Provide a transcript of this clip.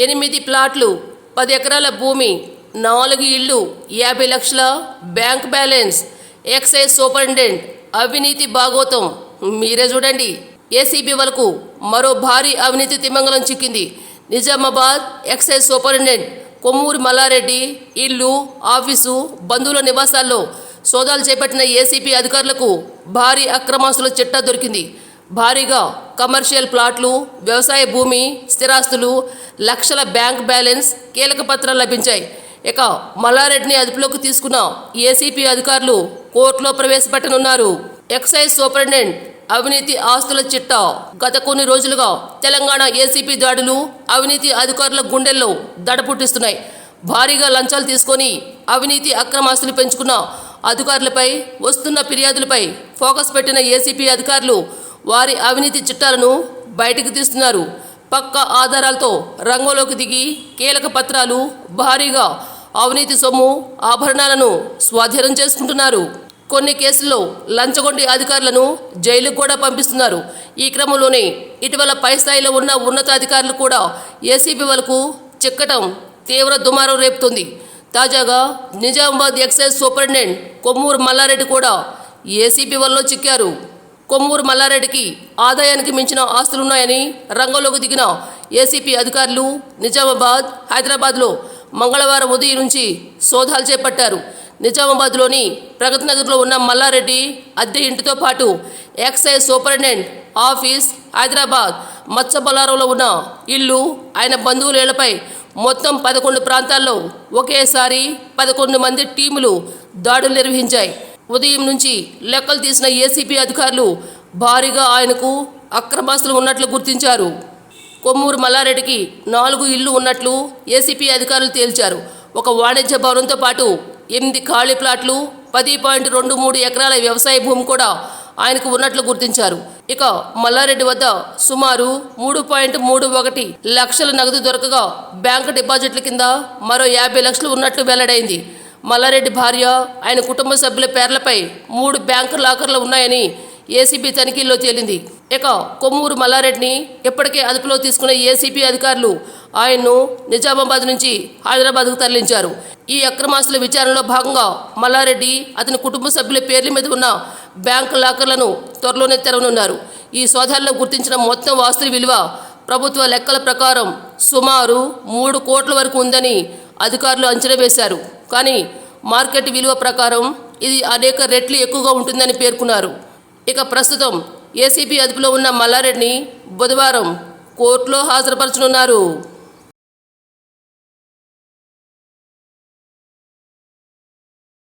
8 ప్లాట్లు, 10 ఎకరాల భూమి, 4 ఇళ్ళు, 50 లక్షల బ్యాంక్ బ్యాలెన్స్. ఎక్సైజ్ సూపరింటెండెంట్ అవినీతి భాగోతం మీరే చూడండి. ఏసీబీ వరకు మరో భారీ అవినీతి తిమంగళం చిక్కింది. నిజామాబాద్ ఎక్సైజ్ సూపరింటెండెంట్ కొమ్మూరి మల్లారెడ్డి ఇల్లు, ఆఫీసు, బంధువుల నివాసాల్లో సోదాలు చేపట్టిన ఏసీబీ అధికారులకు భారీ అక్రమాస్తుల చిట్టా దొరికింది. భారీగా కమర్షియల్ ప్లాట్లు, వ్యవసాయ భూమి, స్థిరాస్తులు, లక్షల బ్యాంక్ బ్యాలెన్స్, కీలక పత్రాలు లభించాయి. ఇక మల్లారెడ్డిని అదుపులోకి తీసుకున్న ఏసీబీ అధికారులు కోర్టులో ప్రవేశపెట్టనున్నారు. ఎక్సైజ్ సూపరింటెండెంట్ అవినీతి ఆస్తుల చిట్టా. గత కొన్ని రోజులుగా తెలంగాణ ఏసీబీ దాడులు అవినీతి అధికారుల గుండెల్లో దడ పుట్టిస్తున్నాయి. భారీగా లంచాలు తీసుకొని అవినీతి అక్రమాస్తులు పెంచుకున్న అధికారులపై వస్తున్న ఫిర్యాదులపై ఫోకస్ పెట్టిన ఏసీబీ అధికారులు వారి అవినీతి చిట్టాలను బయటకు తీస్తున్నారు. పక్కా ఆధారాలతో రంగంలోకి దిగి కీలక పత్రాలు, భారీగా అవినీతి సొమ్ము, ఆభరణాలను స్వాధీనం చేసుకుంటున్నారు. కొన్ని కేసుల్లో లంచగొండి అధికారులను జైలుకు కూడా పంపిస్తున్నారు. ఈ క్రమంలోనే ఇటీవల పై స్థాయిలో ఉన్న ఉన్నతాధికారులు కూడా ఏసీబీ వరకు చిక్కటం తీవ్ర దుమారం రేపుతుంది. తాజాగా నిజామాబాద్ ఎక్సైజ్ సూపరింటెండెంట్ కొమ్మూరు మల్లారెడ్డి కూడా ఏసీబీ వల్ల చిక్కారు. కొమ్మూరు మల్లారెడ్డికి ఆదాయానికి మించిన ఆస్తులున్నాయని రంగంలోకి దిగిన ఏసీబీ అధికారులు నిజామాబాద్, హైదరాబాద్లో మంగళవారం ఉదయం నుంచి సోదాలు చేపట్టారు. నిజామాబాద్లోని ప్రగతి నగర్లో ఉన్న మల్లారెడ్డి అద్దె ఇంటితో పాటు ఎక్సైజ్ సూపరింటెండెంట్ ఆఫీస్, హైదరాబాద్ మత్స్యబొలారంలో ఉన్న ఇల్లు, ఆయన బంధువుల ఇళ్లపై మొత్తం 11 ప్రాంతాల్లో ఒకేసారి 11 మంది టీములు దాడులు నిర్వహించాయి. ఉదయం నుంచి లెక్కలు తీసిన ఏసీబీ అధికారులు భారీగా ఆయనకు అక్రమాస్తులు ఉన్నట్లు గుర్తించారు. కొమ్మూరు మల్లారెడ్డికి 4 ఇళ్లు ఉన్నట్లు ఏసీబీ అధికారులు తేల్చారు. ఒక వాణిజ్య భవనంతో పాటు 8 ఖాళీ ప్లాట్లు, 10.23 ఎకరాల వ్యవసాయ భూమి కూడా ఆయనకు ఉన్నట్లు గుర్తించారు. ఇక మల్లారెడ్డి వద్ద సుమారు 3.31 లక్షల నగదు దొరకగా బ్యాంకు డిపాజిట్ల కింద మరో 50 లక్షలు ఉన్నట్లు వెల్లడైంది. మల్లారెడ్డి భార్య, ఆయన కుటుంబ సభ్యుల పేర్లపై 3 బ్యాంకు లాకర్లు ఉన్నాయని ఏసీబీ తనిఖీల్లో తేలింది. ఇక కొమ్మూరు మల్లారెడ్డిని ఇప్పటికే అదుపులో తీసుకున్న ఏసీబీ అధికారులు ఆయన్ను నిజామాబాద్ నుంచి హైదరాబాద్కు తరలించారు. ఈ అక్రమాస్తుల విచారణలో భాగంగా మల్లారెడ్డి, అతని కుటుంబ సభ్యుల పేర్ల మీద ఉన్న బ్యాంకు లాకర్లను త్వరలోనే తెరవనున్నారు. ఈ సోదాల్లో గుర్తించిన మొత్తం ఆస్తుల విలువ ప్రభుత్వ లెక్కల ప్రకారం సుమారు 3 కోట్ల వరకు ఉందని అధికారులు అంచనా వేశారు. కానీ మార్కెట్ విలువ ప్రకారం ఇది అనేక రెట్లు ఎక్కువగా ఉంటుందని పేర్కొన్నారు. ఇక ప్రస్తుతం ఏసీబీ అదుపులో ఉన్న మల్లారెడ్డిని బుధవారం కోర్టులో హాజరుపరచనున్నారు.